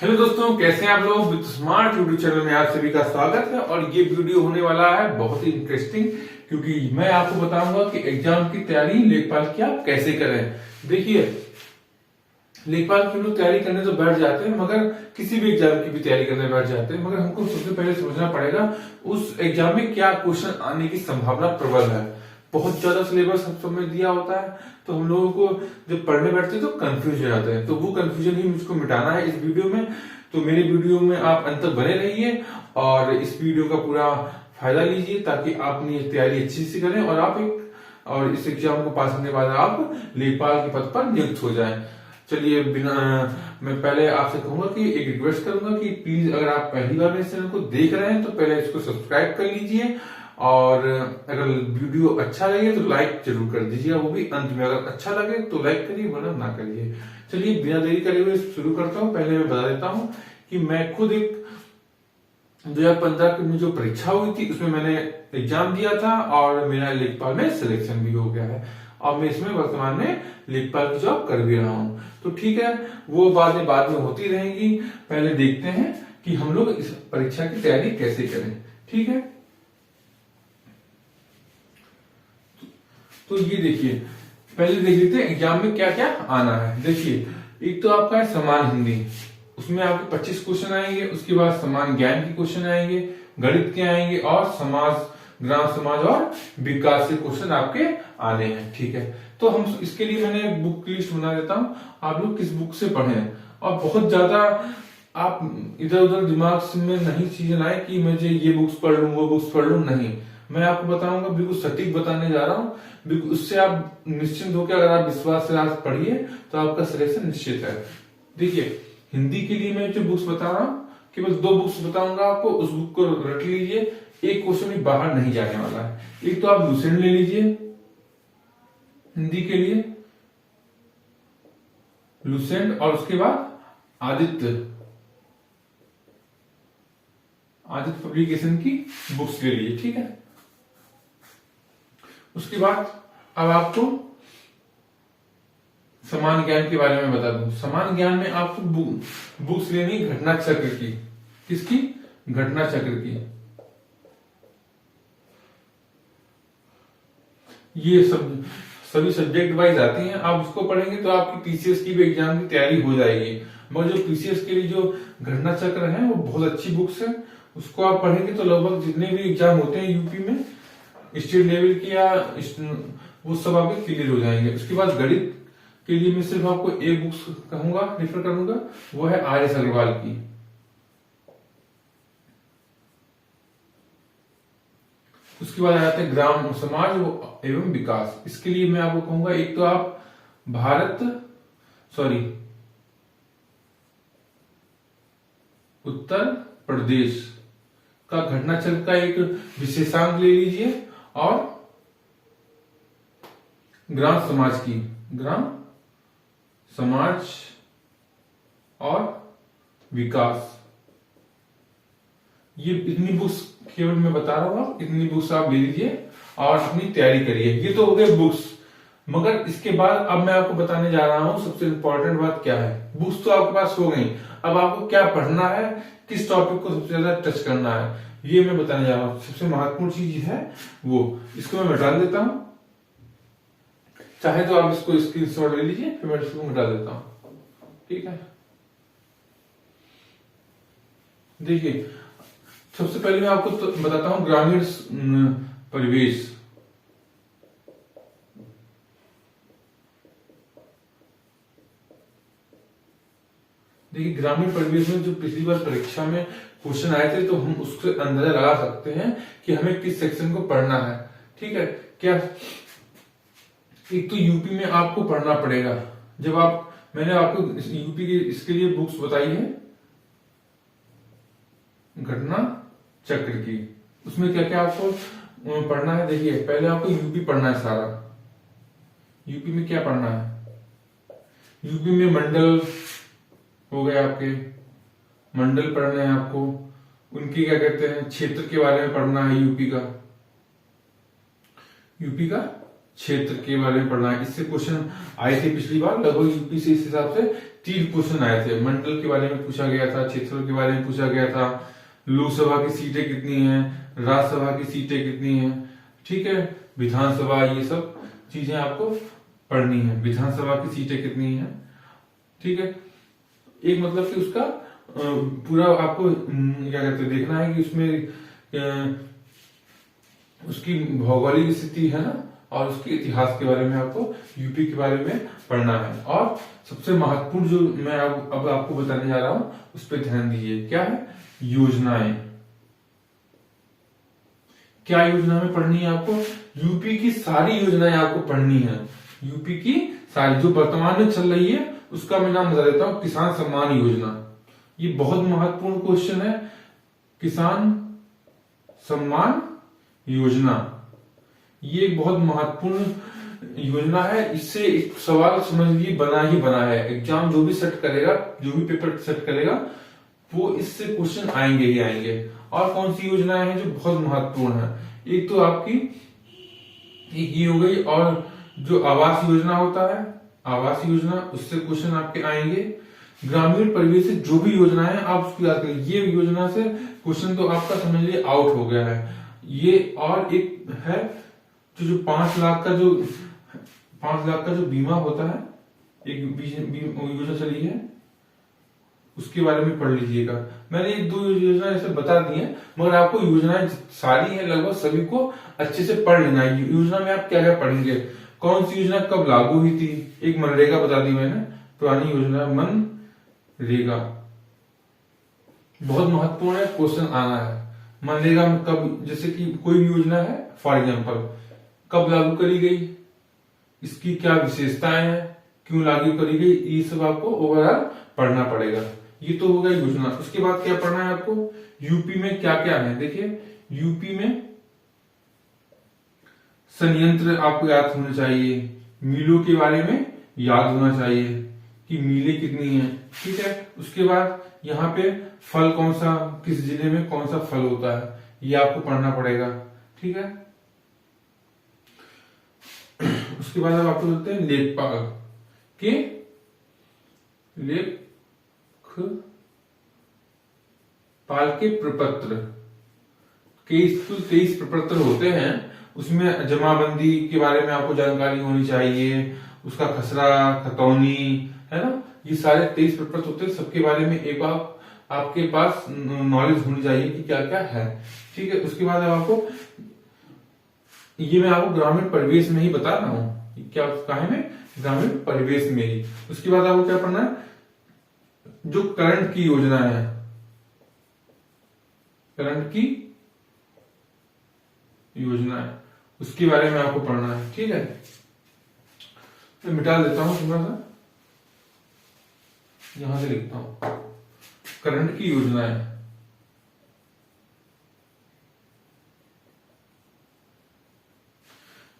Hello दोस्तों, कैसे हैं आप लोग। विद स्मार्ट यूट्यूब चैनल में आप सभी का स्वागत है। और ये वीडियो होने वाला है बहुत ही इंटरेस्टिंग, क्योंकि मैं आपको बताऊंगा कि एग्जाम की तैयारी लेखपाल की आप कैसे करें। देखिए, लेखपाल की लोग तैयारी करने तो बैठ जाते हैं, मगर किसी भी एग्जाम की भी तैयारी करने बैठ जाते हैं, मगर हमको सबसे पहले समझना पड़ेगा उस एग्जाम में क्या क्वेश्चन आने की संभावना प्रबल है। बहुत ज्यादा सिलेबस हम सब में दिया होता है, तो हम लोगों को जब पढ़ने बैठते हैं तो कंफ्यूज हो जाते हैं। तो वो कंफ्यूजन ही मुझको मिटाना है इस वीडियो में। तो मेरे वीडियो में आप अंत तक बने रहिए और इस वीडियो का पूरा फायदा लीजिए, ताकि आप अपनी तैयारी अच्छी से करें और इस एग्जाम को पास करने के बाद आप लेखपाल के पद पर नियुक्त हो जाएं। चलिए, मैं पहले आपसे कहूंगा कि एक रिक्वेस्ट करूंगा कि प्लीज, अगर आप पहली बार मेरे चैनल को देख रहे हैं तो पहले इसको सब्सक्राइब कर लीजिए, और अगर वीडियो अच्छा लगे तो लाइक जरूर कर दीजिएगा, वो भी अंत में। अगर अच्छा लगे तो लाइक करिए, वरना ना करिए। चलिए, बिना देरी करे हुए शुरू करता हूँ। पहले मैं बता देता हूँ कि मैं खुद एक 2015 में जो परीक्षा हुई थी उसमें मैंने एग्जाम दिया था और मेरा लेखपाल में सिलेक्शन भी हो गया है। अब मैं इसमें वर्तमान में लेखपाल की जॉब कर भी रहा हूँ। तो ठीक है, वो बातें बाद में होती रहेंगी। पहले देखते हैं कि हम लोग इस परीक्षा की तैयारी कैसे करें। ठीक है, तो ये देखिए, पहले देख लेते हैं एग्जाम में क्या क्या आना है। देखिए, एक तो आपका है समान हिंदी, उसमें आपके 25 क्वेश्चन आएंगे। उसके बाद समान ज्ञान के क्वेश्चन आएंगे, गणित के आएंगे, और समाज, ग्राम समाज और विकास के क्वेश्चन आपके आने हैं। ठीक है, तो हम इसके लिए मैंने बुक की लिस्ट बना देता हूं, आप लोग किस बुक से पढ़ें। और बहुत ज्यादा आप इधर उधर दिमाग में नहीं चीजें लाए कि मुझे ये बुक्स पढ़ लूं वो बुक्स पढ़ लूं। नहीं, मैं आपको बताऊंगा, बिल्कुल सटीक बताने जा रहा हूँ। बिल्कुल उससे आप निश्चिंत होकर अगर आप विश्वास से आप पढ़िए तो आपका सिलेक्शन निश्चित है। देखिए, हिंदी के लिए मैं जो बुक्स बता रहा हूँ, केवल 2 बुक्स बताऊंगा आपको, उस बुक को रट लीजिए। एक क्वेश्चन भी बाहर नहीं जाने वाला है। एक तो आप लुसेंट ले लीजिए हिंदी के लिए, लुसेंट, और उसके बाद आदित्य पब्लिकेशन की बुक्स ले लीजिए। ठीक है, उसके बाद अब आपको समान ज्ञान के बारे में बता दूं। समान ज्ञान में आपको बुक्स लेनी घटना चक्र की। किसकी? घटना चक्र की। ये सब सभी सब्जेक्ट वाइज आती हैं। आप उसको पढ़ेंगे तो आपकी पीसीएस की भी एग्जाम की तैयारी हो जाएगी। मगर जो पीसीएस के लिए जो घटना चक्र है वो बहुत अच्छी बुक्स है। उसको आप पढ़ेंगे तो लगभग जितने भी एग्जाम होते हैं यूपी में, स्टेट लेवल की या वो सब आपके क्लियर हो जाएंगे। उसके बाद गणित के लिए मैं सिर्फ आपको एक बुक्स कहूंगा, रेफर करूंगा, वो है आर.एस. अग्रवाल की। उसके बाद आ जाते हैं ग्राम समाज एवं विकास। इसके लिए मैं आपको कहूंगा, एक तो आप उत्तर प्रदेश का घटना चक्र का एक विशेषांक ले लीजिए, और ग्राम समाज और विकास, ये इतनी बुक्स केवल मैं बता रहा हूं, इतनी बुक्स आप ले लीजिए और अपनी तैयारी करिए। ये तो हो गए बुक्स। मगर इसके बाद अब मैं आपको बताने जा रहा हूं सबसे इंपॉर्टेंट बात क्या है। बुक्स तो आपके पास हो गई, अब आपको क्या पढ़ना है, किस टॉपिक को सबसे ज्यादा टच करना है, ये मैं बताने जा रहा हूं। सबसे महत्वपूर्ण चीज है वो, इसको मैं मिटा देता हूं। चाहे तो आप इसको स्क्रीनशॉट ले लीजिए, फिर मैं इसको मिटा देता हूं। ठीक है, देखिए, सबसे पहले मैं आपको तो बताता हूं ग्रामीण परिवेश। देखिए, ग्रामीण परिवेश में जो पिछली बार परीक्षा में क्वेश्चन आए थे, तो हम उससे अंदाजा लगा सकते हैं कि हमें किस सेक्शन को पढ़ना है। ठीक है, क्या एक तो यूपी में आपको पढ़ना पड़ेगा। मैंने आपको यूपी के इसके लिए बुक्स बताई है घटना चक्र की। उसमें क्या क्या आपको पढ़ना है। देखिए, पहले आपको यूपी पढ़ना है सारा। यूपी में क्या पढ़ना है? यूपी में मंडल हो गए आपके, मंडल पढ़ने हैं आपको। उनकी क्या कहते हैं, क्षेत्र के बारे में पढ़ना है। यूपी का क्षेत्र के बारे में पढ़ना है। इससे क्वेश्चन आए थे पिछली बार, लगभग यूपी से इस हिसाब से 3 क्वेश्चन आए थे। मंडल के बारे में पूछा गया था, क्षेत्रों के बारे में पूछा गया था, लोकसभा की सीटें कितनी हैं, राज्यसभा की सीटें कितनी हैं, ठीक है, विधानसभा, ये सब चीजें आपको पढ़नी है। विधानसभा की सीटें कितनी हैं, ठीक है। एक मतलब कि उसका पूरा आपको क्या कहते हैं देखना है कि उसमें उसकी भौगोलिक स्थिति है ना, और उसके इतिहास के बारे में आपको, यूपी के बारे में पढ़ना है। और सबसे महत्वपूर्ण जो मैं अब आपको बताने जा रहा हूं उस पर ध्यान दीजिए। क्या है? योजनाएं। क्या योजना में पढ़नी है आपको? यूपी की सारी योजनाएं आपको पढ़नी है। यूपी की सारी जो वर्तमान में चल रही है उसका मैं नाम बता देता हूं, किसान सम्मान योजना। ये बहुत महत्वपूर्ण क्वेश्चन है। किसान सम्मान योजना ये एक बहुत महत्वपूर्ण योजना है। इससे एक सवाल समझ लीजिए बना ही बना है। एग्जाम जो भी सेट करेगा, जो भी पेपर सेट करेगा, वो इससे क्वेश्चन आएंगे ही आएंगे। और कौन सी योजनाएं हैं जो बहुत महत्वपूर्ण है? एक तो आपकी एक ये हो गई, और जो आवास योजना होता है, आवास योजना, उससे क्वेश्चन आपके आएंगे। ग्रामीण परिवेश से जो भी योजना है आप उसकी याद करिए। ये योजना से क्वेश्चन तो आपका समझ लीजिए आउट हो गया है ये। और एक है जो 5 लाख का जो बीमा होता है, एक योजना चली है, उसके बारे में पढ़ लीजिएगा। मैंने ये 2 योजना ऐसे बता दी है, मगर आपको योजनाएं सारी है लगभग सभी को अच्छे से पढ़ लेना है। योजना में आप क्या क्या पढ़ेंगे, कौन सी योजना कब लागू हुई थी। एक मनरेगा बता दी मैंने, पुरानी योजना मनरेगा, बहुत महत्वपूर्ण है, क्वेश्चन आना है। मनरेगा में कब, जैसे कि कोई भी योजना है फॉर एग्जाम्पल, कब लागू करी गई, इसकी क्या विशेषताएं हैं, क्यों लागू करी गई, ये सब आपको ओवरऑल पढ़ना पड़ेगा। ये तो हो गया योजना। उसके बाद क्या पढ़ना है आपको? यूपी में क्या क्या है। देखिए यूपी में संयंत्र आपको याद होने चाहिए, मिलों के बारे में याद होना चाहिए कि मिलें कितनी हैं, ठीक है। उसके बाद यहाँ पे फल कौन सा, किस जिले में कौन सा फल होता है, ये आपको पढ़ना पड़ेगा, ठीक है। उसके बाद अब आपको बोलते हैं लेखपाल के, लेखपाल के प्रपत्र, 23 प्रपत्र होते हैं। उसमें जमाबंदी के बारे में आपको जानकारी होनी चाहिए, उसका खसरा खतौनी, है ना, ये सारे 23 प्रपत्र होते हैं। सबके बारे में एक बार आपके पास नॉलेज होनी चाहिए कि क्या क्या है, ठीक है। उसके बाद अब आपको, ये मैं आपको ग्रामीण परिवेश में ही बता रहा हूं, क्या कहा में, ग्रामीण परिवेश में ही। उसके बाद आपको क्या पढ़ना है? जो करंट की योजना है, करंट की योजना है, उसके बारे में आपको पढ़ना है, ठीक है। मैं मिटा देता हूं थोड़ा सा, यहां से लिखता हूं, करंट की योजना है,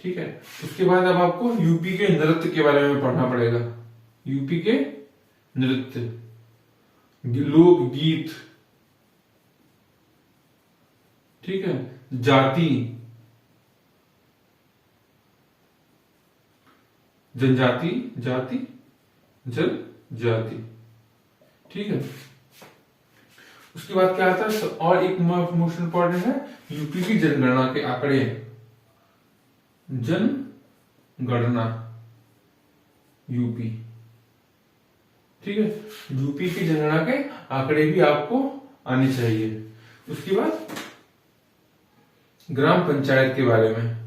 ठीक है। उसके बाद अब आपको यूपी के नृत्य के बारे में पढ़ना पड़ेगा। यूपी के नृत्य, लोकगीत, ठीक है, जाति, जनजाति, जाति, जनजाति, ठीक है। उसके बाद क्या आता है? और एक मोस्ट इंपॉर्टेंट है, यूपी की जनगणना के आंकड़े, जनगणना यूपी, ठीक है। यूपी की जनगणना के आंकड़े भी आपको आने चाहिए। उसके बाद ग्राम पंचायत के बारे में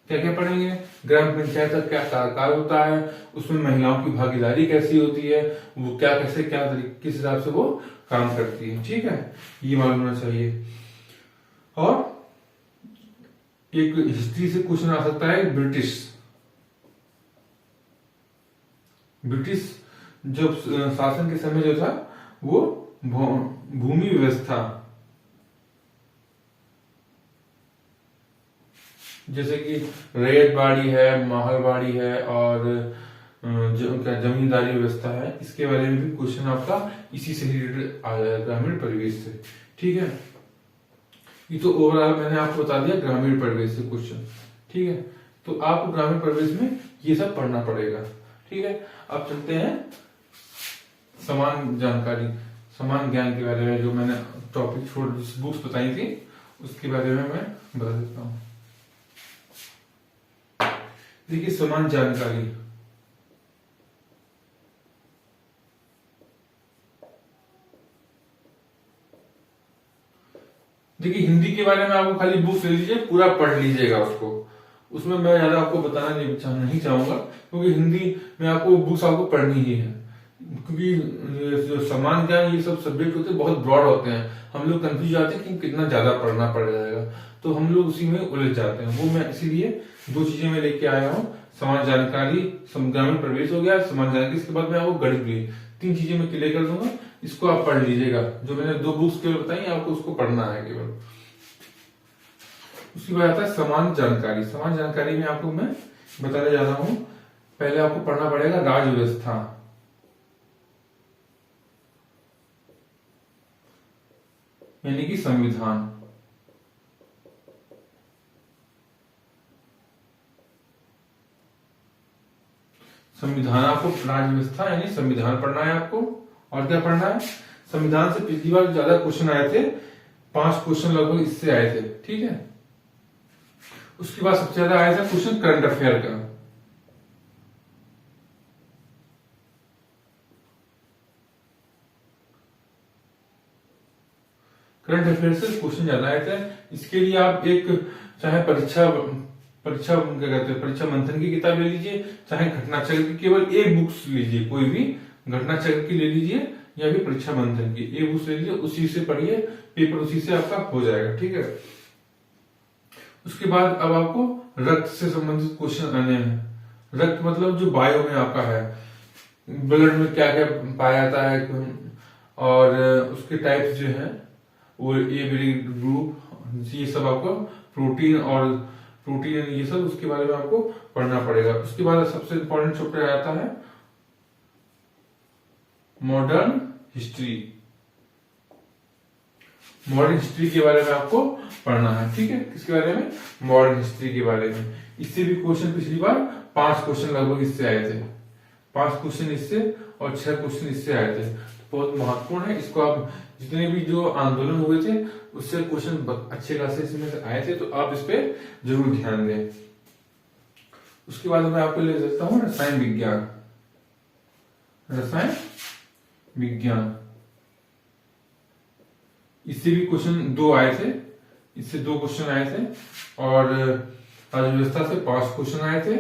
क्या क्या पढ़ेंगे? ग्राम पंचायत का क्या कार्यकाल होता है, उसमें महिलाओं की भागीदारी कैसी होती है, वो क्या कैसे क्या किस हिसाब से वो काम करती है, ठीक है, ये मालूम होना चाहिए। और एक हिस्ट्री से क्वेश्चन आ सकता है, ब्रिटिश जब शासन के समय जो था वो भूमि व्यवस्था, जैसे कि रैयतबाड़ी है, महलबाड़ी है, और क्या जमींदारी व्यवस्था है, इसके बारे में भी क्वेश्चन आपका इसी से रिलेटेड आ जाएगा, ग्रामीण परिवेश से, ठीक है। ये तो ओवरऑल मैंने आपको बता दिया ग्रामीण परिवेश से क्वेश्चन, ठीक है। तो आपको ग्रामीण परिवेश में ये सब पढ़ना पड़ेगा, ठीक है। अब चलते हैं समान जानकारी, समान ज्ञान के बारे में, जो मैंने टॉपिक छोड़ बुक्स बताई थी उसके बारे में मैं बता देता हूं। देखिए समान जानकारी, देखिए हिंदी के बारे में आपको खाली बुक्स ले लीजिए, पूरा पढ़ लीजिएगा उसको, उसमें मैं ज्यादा आपको बताना नहीं चाहूंगा, क्योंकि हिंदी में आपको बुक्स आपको पढ़नी ही है। क्योंकि जो समान ज्ञान ये सब सब्जेक्ट होते हैं बहुत ब्रॉड होते हैं, हम लोग कंफ्यूज जाते हैं कि कितना ज्यादा पढ़ना पड़ जाएगा, तो हम लोग उसी में उलझ जाते हैं। वो मैं इसीलिए दो चीजें मैं लेके आया हूँ, समान जानकारी, ग्रामीण प्रवेश हो गया, समान जानकारी, इसके बाद मैं आपको गणित भी, 3 चीजें मैं क्लियर कर दूंगा, इसको आप पढ़ लीजिएगा। जो मैंने 2 बुक्स केवल बताई आपको उसको पढ़ना है केवल। उसके बाद आता है समान जानकारी। समान जानकारी में आपको मैं बताने जा रहा हूं, पहले आपको पढ़ना पड़ेगा राज्य व्यवस्था, यानी कि संविधान। संविधान आपको राज्य व्यवस्था यानी संविधान पढ़ना है आपको। और क्या पढ़ना है, संविधान से पिछली बार ज्यादा क्वेश्चन आए थे, 5 क्वेश्चन लगभग इससे आए थे, ठीक है। उसके बाद सबसे ज्यादा आया था क्वेश्चन करंट अफेयर का। करंट अफेयर से क्वेश्चन ज्यादा आए थे। इसके लिए आप एक चाहे परीक्षा क्या कहते हैं, परीक्षा मंथन की किताब ले लीजिए, चाहे घटना चक्र की केवल एक बुक्स लीजिए, कोई भी घटना चक्र की ले लीजिए या फिर परीक्षा मंथन की एक बुक्स ले लीजिए, उसी से पढ़िए, पेपर उसी से आपका हो जाएगा, ठीक है। उसके बाद अब आपको रक्त से संबंधित क्वेश्चन आने हैं। रक्त मतलब जो बायो में आपका है, ब्लड में क्या क्या पाया जाता है, और उसके टाइप्स जो है वो ए बी ग्रुप, ये सब आपको प्रोटीन ये सब उसके बारे में आपको पढ़ना पड़ेगा। उसके बाद सबसे इंपॉर्टेंट चैप्टर आता है मॉडर्न हिस्ट्री। मॉडर्न हिस्ट्री के बारे में आपको पढ़ना है, ठीक है। किसके बारे में, मॉडर्न हिस्ट्री के बारे में। इससे भी क्वेश्चन पिछली बार 5 क्वेश्चन लगभग इससे आए थे, 5 क्वेश्चन इससे और 6 क्वेश्चन इससे आए थे, तो बहुत महत्वपूर्ण है। इसको आप जितने भी जो आंदोलन हुए थे उससे क्वेश्चन अच्छे खासे इसमें से आए थे, तो आप इस पे जरूर ध्यान दें। उसके बाद मैं आपको ले सकता हूँ रसायन विज्ञान। रसायन विज्ञान, इससे भी क्वेश्चन 2 आए थे, इससे 2 क्वेश्चन आए थे, और राज्य व्यवस्था से 5 क्वेश्चन आए थे।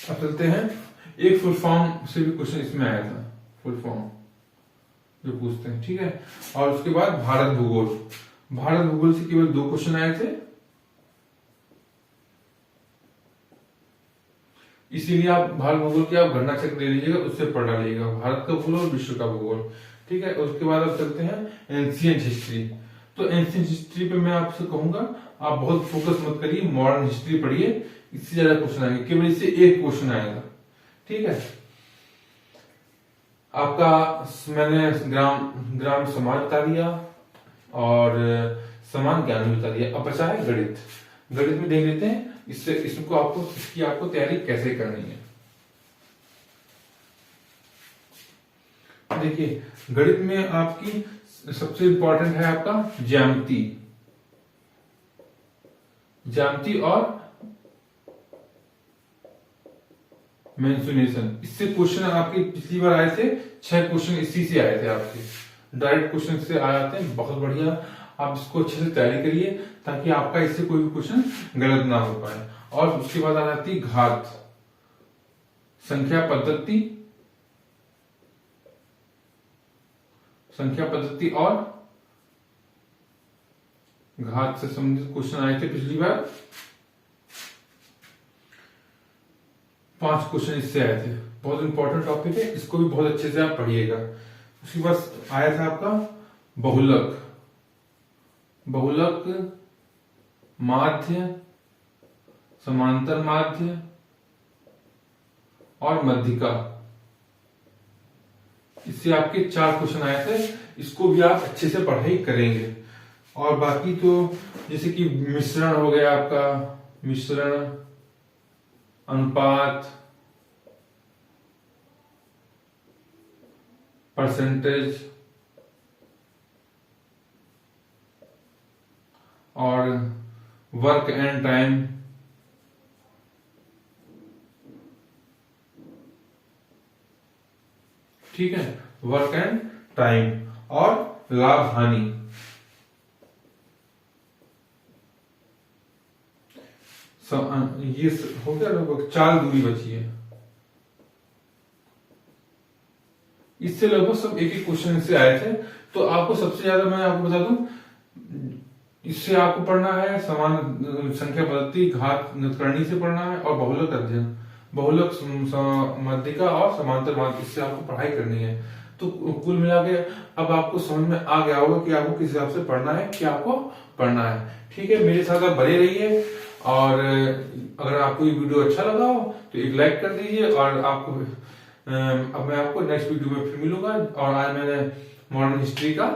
अब चलते हैं, एक फुल फॉर्म से भी क्वेश्चन इसमें आया था, फुल फॉर्म जो पूछते हैं, ठीक है। और उसके बाद भारत भूगोल, भारत भूगोल से केवल 2 क्वेश्चन आए थे, इसीलिए आप भारत भूगोल की आप घटना चक्र ले लीजिएगा, उससे पढ़ डालिएगा, भारत का भूगोल और विश्व का भूगोल, ठीक है। उसके बाद अब चलते हैं एंशिएंट हिस्ट्री। तो एंशिएंट हिस्ट्री पे मैं आपसे कहूंगा आप बहुत फोकस मत करिए, मॉडर्न हिस्ट्री पढ़िए, इससे ज्यादा क्वेश्चन आएंगे, केवल इससे 1 क्वेश्चन आएगा, ठीक है। आपका मैंने ग्राम समाज बता दिया और समान ज्ञान बता दिया। अब बचा है गणित। गणित में देख लेते हैं इसको आपको तैयारी कैसे करनी है। देखिए गणित में आपकी सबसे इंपॉर्टेंट है आपका ज्यामिति और मेंसुरेशन। इससे क्वेश्चन आपके पिछली बार आए थे, 6 क्वेश्चन इसी से आए थे आपके, डायरेक्ट क्वेश्चन से आ जाते हैं, बहुत बढ़िया। आप इसको अच्छे से तैयारी करिए ताकि आपका इससे कोई भी क्वेश्चन गलत ना हो पाए। और उसके बाद आ जाती घात, संख्या पद्धति और घात से संबंधित क्वेश्चन आए थे पिछली बार, 5 क्वेश्चन इससे आए थे, बहुत इंपॉर्टेंट टॉपिक है, इसको भी बहुत अच्छे से आप पढ़िएगा। उसके बाद आया था आपका बहुलक, माध्य, समांतर माध्य और मध्यिका। इससे आपके 4 क्वेश्चन आए थे, इसको भी आप अच्छे से पढ़ाई करेंगे। और बाकी तो जैसे कि मिश्रण हो गया आपका, मिश्रण, अनुपात, परसेंटेज और वर्क एंड टाइम, ठीक है, वर्क एंड टाइम और लाभ हानि। ये हो गया, लगभग 4 दूरी बची है। इससे लगभग सब एक एक क्वेश्चन से आए थे। तो आपको सबसे ज्यादा मैं आपको बता दूं, इससे आपको पढ़ना है समान संख्या पद्धति, घात नित्यकरणी से पढ़ना है, और बहुलक अध्ययन, बहुलक मध्यिका और समांतर माध्य, इससे आपको पढ़ाई करनी है। तो कुल मिला के अब आपको समझ में आ गया होगा कि आपको किस हिसाब से पढ़ना है, क्या आपको पढ़ना है। ठीक है, मेरे साथ आप बने रहिए, और अगर आपको ये वीडियो अच्छा लगा हो तो एक लाइक कर दीजिए। और आपको अब मैं आपको नेक्स्ट वीडियो में फिर मिलूंगा। और आज मैंने मॉडर्न हिस्ट्री का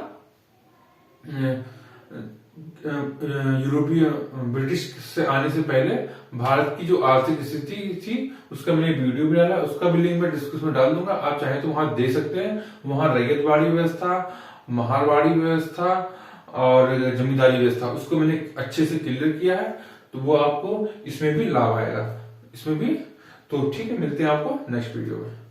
यूरोपीय ब्रिटिश से आने से पहले भारत की जो आर्थिक स्थिति थी उसका मैंने वीडियो भी डाला, उसका भी लिंक मैं डिस्क्रिप्शन में डाल दूंगा। आप चाहे तो वहां देख सकते हैं। वहां रैयतवाड़ी व्यवस्था, महारवाड़ी व्यवस्था और जमींदारी व्यवस्था, उसको मैंने अच्छे से क्लियर किया है। तो वो आपको इसमें भी लाभ आएगा, इसमें भी। तो ठीक है, मिलते हैं आपको नेक्स्ट वीडियो में।